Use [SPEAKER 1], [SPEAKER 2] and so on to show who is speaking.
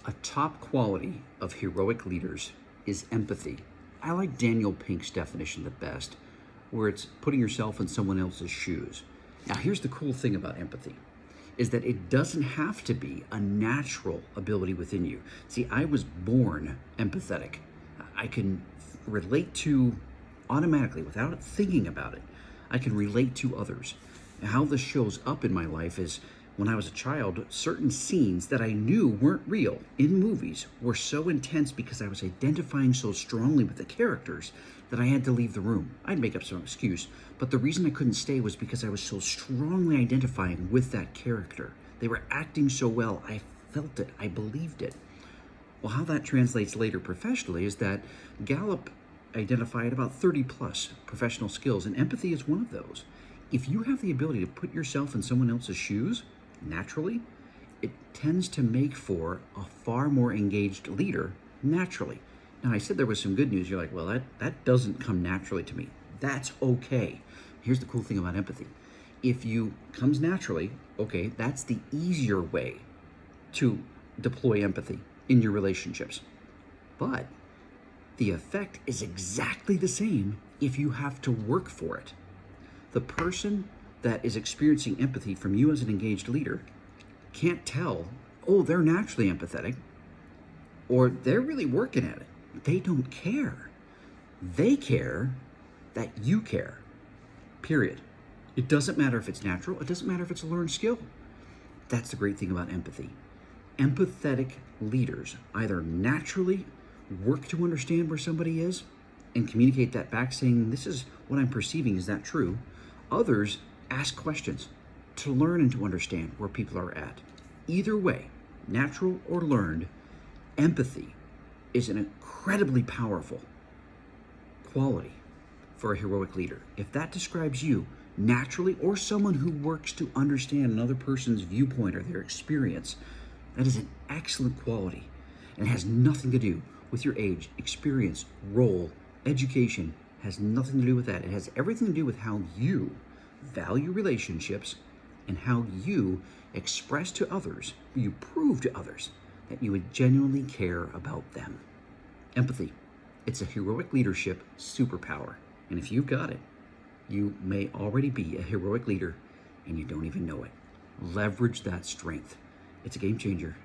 [SPEAKER 1] A top quality of heroic leaders is empathy. I like Daniel Pink's definition the best, where it's putting yourself in someone else's shoes. Now, here's the cool thing about empathy is that it doesn't have to be a natural ability within you. See, I was born empathetic. I can relate to automatically without thinking about it. I can relate to others. How this shows up in my life is when I was a child, certain scenes that I knew weren't real in movies were so intense because I was identifying so strongly with the characters that I had to leave the room. I'd make up some excuse, but the reason I couldn't stay was because I was so strongly identifying with that character. They were acting so well, I felt it, I believed it. Well, how that translates later professionally is that Gallup identified about 30 plus professional skills, and empathy is one of those. If you have the ability to put yourself in someone else's shoes, naturally, it tends to make for a far more engaged leader naturally. Now, I said there was some good news. You're like, well, that doesn't come naturally to me. That's okay. Here's the cool thing about empathy. If you comes naturally, okay, that's the easier way to deploy empathy in your relationships. But the effect is exactly the same if you have to work for it. The person that is experiencing empathy from you as an engaged leader can't tell, oh, they're naturally empathetic, or they're really working at it. They don't care. They care that you care, period. It doesn't matter if it's natural. It doesn't matter if it's a learned skill. That's the great thing about empathy. Empathetic leaders either naturally work to understand where somebody is and communicate that back saying, this is what I'm perceiving, is that true? Others ask questions to learn and to understand where people are at. Either way, natural or learned, empathy is an incredibly powerful quality for a heroic leader. If that describes you naturally or someone who works to understand another person's viewpoint or their experience, that is an excellent quality and has nothing to do with your age, experience, role, education. Has nothing to do with that. It has everything to do with how you value relationships and how you express to others, you prove to others that you would genuinely care about them. Empathy. It's a heroic leadership superpower. And if you've got it, you may already be a heroic leader and you don't even know it. Leverage that strength. It's a game changer.